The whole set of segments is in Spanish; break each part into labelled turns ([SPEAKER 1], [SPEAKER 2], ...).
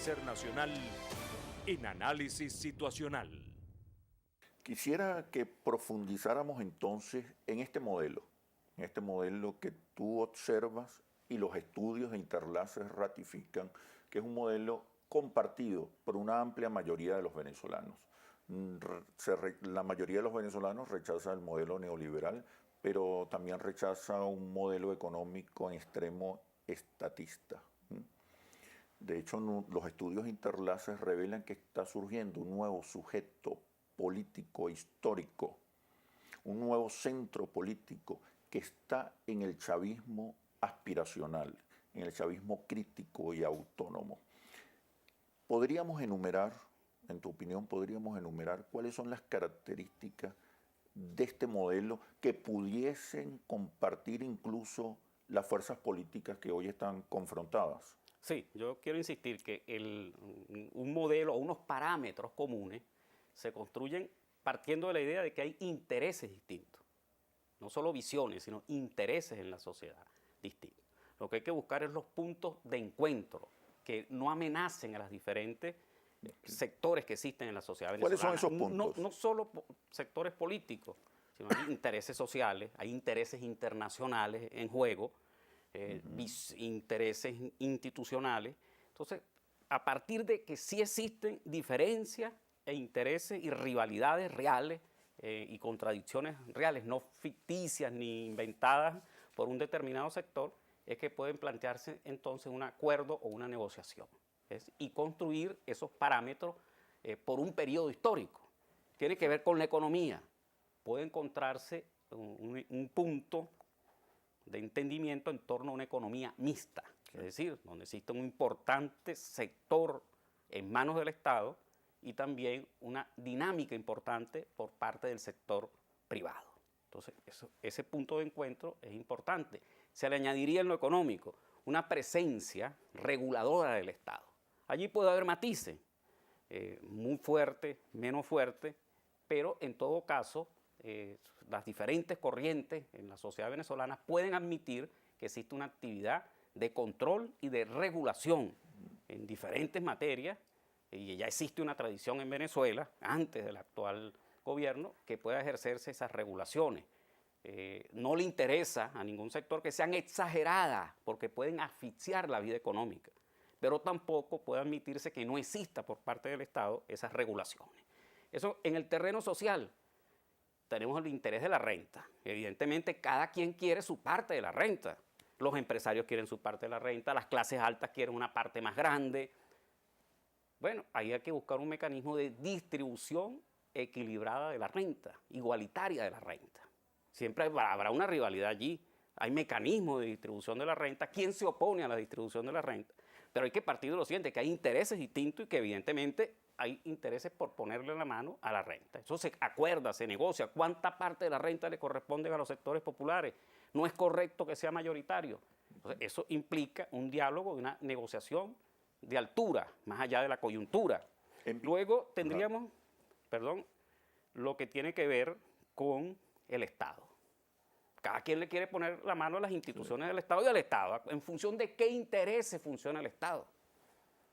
[SPEAKER 1] Ser Nacional en Análisis Situacional.
[SPEAKER 2] Quisiera que profundizáramos entonces en este modelo que tú observas y los estudios de Interlaces ratifican, que es un modelo compartido por una amplia mayoría de los venezolanos. La mayoría de los venezolanos rechaza el modelo neoliberal, pero también rechaza un modelo económico en extremo estatista. De hecho, los estudios Interlaces revelan que está surgiendo un nuevo sujeto político histórico, un nuevo centro político que está en el chavismo aspiracional, en el chavismo crítico y autónomo. ¿Podríamos enumerar, en tu opinión, cuáles son las características de este modelo que pudiesen compartir incluso las fuerzas políticas que hoy están confrontadas?
[SPEAKER 3] Sí, yo quiero insistir que un modelo o unos parámetros comunes se construyen partiendo de la idea de que hay intereses distintos. No solo visiones, sino intereses en la sociedad distintos. Lo que hay que buscar es los puntos de encuentro que no amenacen a los diferentes sectores que existen en la sociedad venezolana.
[SPEAKER 2] ¿Cuáles son esos puntos?
[SPEAKER 3] No solo sectores políticos, sino hay intereses sociales, hay intereses internacionales en juego, intereses institucionales. Entonces, a partir de que sí existen diferencias e intereses y rivalidades reales y contradicciones reales, no ficticias ni inventadas por un determinado sector, es que pueden plantearse entonces un acuerdo o una negociación y construir esos parámetros por un periodo histórico. Tiene que ver con la economía. Puede encontrarse un punto de entendimiento en torno a una economía mixta, es decir, donde existe un importante sector en manos del Estado y también una dinámica importante por parte del sector privado. Entonces, ese punto de encuentro es importante. Se le añadiría en lo económico una presencia reguladora del Estado. Allí puede haber matices, muy fuertes, menos fuertes, pero en todo caso, las diferentes corrientes en la sociedad venezolana pueden admitir que existe una actividad de control y de regulación en diferentes materias, y ya existe una tradición en Venezuela, antes del actual gobierno, que pueda ejercerse esas regulaciones. No le interesa a ningún sector que sean exageradas, porque pueden asfixiar la vida económica, pero tampoco puede admitirse que no exista por parte del Estado esas regulaciones. Eso en el terreno social. Tenemos el interés de la renta. Evidentemente, cada quien quiere su parte de la renta. Los empresarios quieren su parte de la renta, las clases altas quieren una parte más grande. Bueno, ahí hay que buscar un mecanismo de distribución equilibrada de la renta, igualitaria de la renta. Siempre habrá una rivalidad allí. Hay mecanismos de distribución de la renta. ¿Quién se opone a la distribución de la renta? Pero hay que partir de lo siguiente, que hay intereses distintos y que evidentemente hay intereses por ponerle la mano a la renta. Eso se acuerda, se negocia. ¿Cuánta parte de la renta le corresponde a los sectores populares? No es correcto que sea mayoritario. Entonces, eso implica un diálogo y una negociación de altura, más allá de la coyuntura. Luego tendríamos, lo que tiene que ver con el Estado. Cada quien le quiere poner la mano a las instituciones del Estado y al Estado, en función de qué intereses funciona el Estado.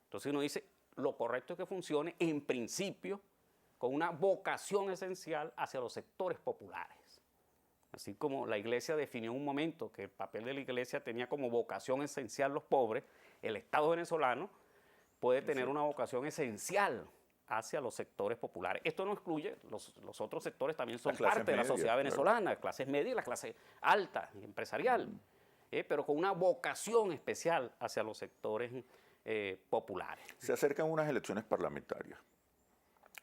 [SPEAKER 3] Entonces uno dice, lo correcto es que funcione en principio con una vocación esencial hacia los sectores populares. Así como la Iglesia definió en un momento que el papel de la Iglesia tenía como vocación esencial los pobres, el Estado venezolano puede tener una vocación esencial hacia los sectores populares. Esto no excluye, los otros sectores también son parte de la sociedad venezolana, las clases medias y la clase alta, empresarial, pero con una vocación especial hacia los sectores populares.
[SPEAKER 2] Se acercan unas elecciones parlamentarias.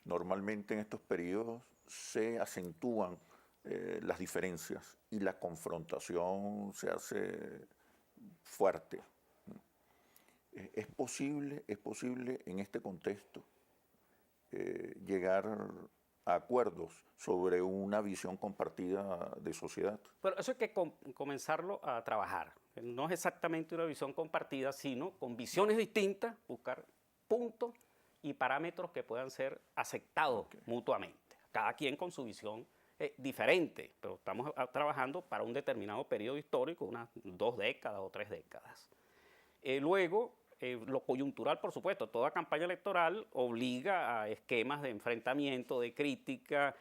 [SPEAKER 2] Normalmente en estos periodos se acentúan las diferencias y la confrontación se hace fuerte. ¿Es posible en este contexto llegar a acuerdos sobre una visión compartida de sociedad?
[SPEAKER 3] Pero eso hay que comenzarlo a trabajar. No es exactamente una visión compartida, sino con visiones distintas, buscar puntos y parámetros que puedan ser aceptados mutuamente. Cada quien con su visión diferente, pero estamos trabajando para un determinado periodo histórico, unas 2 décadas o 3 décadas. Luego, Lo coyuntural, por supuesto, toda campaña electoral obliga a esquemas de enfrentamiento, de crítica,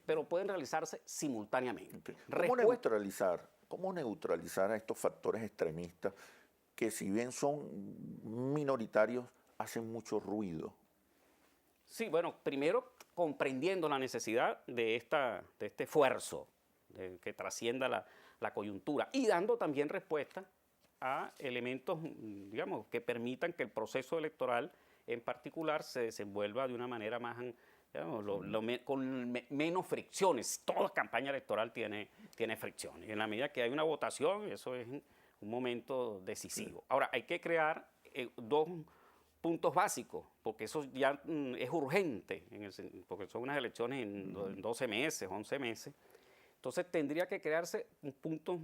[SPEAKER 3] pero pueden realizarse simultáneamente.
[SPEAKER 2] ¿Cómo neutralizar a estos factores extremistas que, si bien son minoritarios, hacen mucho ruido?
[SPEAKER 3] Sí, bueno, primero comprendiendo la necesidad de este esfuerzo que trascienda la coyuntura y dando también respuesta a elementos, digamos, que permitan que el proceso electoral en particular se desenvuelva de una manera más, digamos, con menos fricciones. Toda campaña electoral tiene fricciones. En la medida que hay una votación, eso es un momento decisivo. Ahora, hay que crear dos puntos básicos, porque eso ya es urgente, porque son unas elecciones en 12 meses, 11 meses. Entonces, tendría que crearse puntos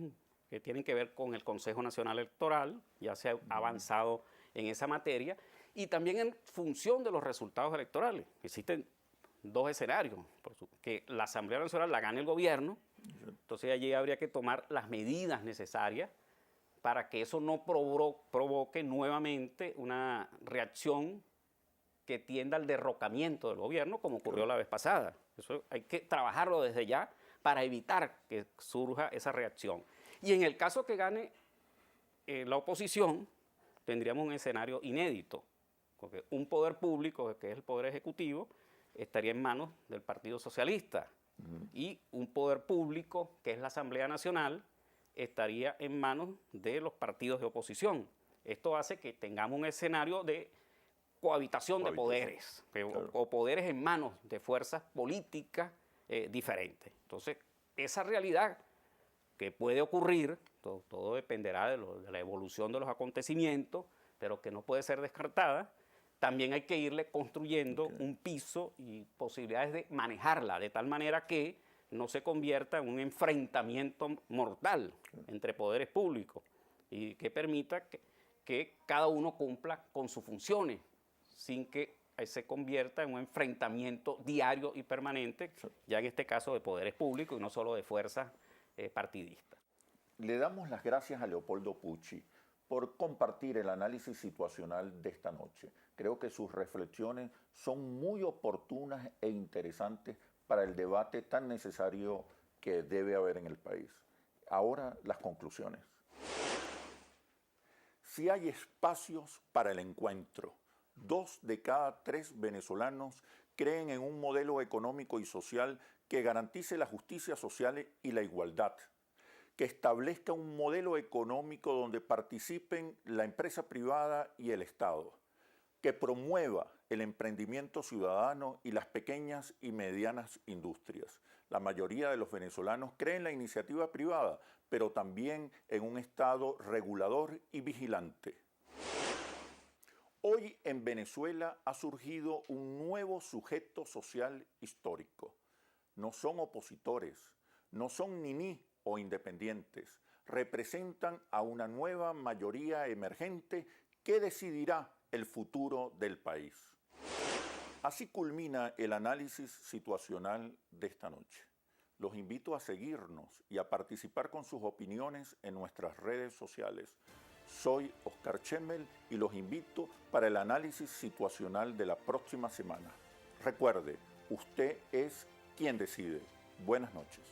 [SPEAKER 3] que tienen que ver con el Consejo Nacional Electoral, ya se ha avanzado en esa materia, y también en función de los resultados electorales. Existen dos escenarios, que la Asamblea Nacional la gane el gobierno, entonces allí habría que tomar las medidas necesarias para que eso no provoque nuevamente una reacción que tienda al derrocamiento del gobierno, como ocurrió la vez pasada. Eso hay que trabajarlo desde ya para evitar que surja esa reacción. Y en el caso que gane la oposición, tendríamos un escenario inédito, porque un poder público, que es el Poder Ejecutivo, estaría en manos del Partido Socialista, y un poder público, que es la Asamblea Nacional, estaría en manos de los partidos de oposición. Esto hace que tengamos un escenario de cohabitación de poderes, o poderes en manos de fuerzas políticas diferentes. Entonces, esa realidad que puede ocurrir, todo dependerá de la evolución de los acontecimientos, pero que no puede ser descartada. También hay que irle construyendo un piso y posibilidades de manejarla, de tal manera que no se convierta en un enfrentamiento mortal entre poderes públicos y que permita que cada uno cumpla con sus funciones, sin que se convierta en un enfrentamiento diario y permanente, ya en este caso de poderes públicos y no solo de fuerzas partidistas.
[SPEAKER 2] Le damos las gracias a Leopoldo Pucci por compartir el análisis situacional de esta noche. Creo que sus reflexiones son muy oportunas e interesantes para el debate tan necesario que debe haber en el país. Ahora, las conclusiones. Si hay espacios para el encuentro, 2 de cada 3 venezolanos creen en un modelo económico y social que garantice la justicia social y la igualdad, que establezca un modelo económico donde participen la empresa privada y el Estado, que promueva el emprendimiento ciudadano y las pequeñas y medianas industrias. La mayoría de los venezolanos creen en la iniciativa privada, pero también en un Estado regulador y vigilante. Hoy en Venezuela ha surgido un nuevo sujeto social histórico. No son opositores, no son niní o independientes, representan a una nueva mayoría emergente que decidirá el futuro del país. Así culmina el análisis situacional de esta noche. Los invito a seguirnos y a participar con sus opiniones en nuestras redes sociales. Soy Oscar Chemmel y los invito para el análisis situacional de la próxima semana. Recuerde, usted es quien decide. Buenas noches.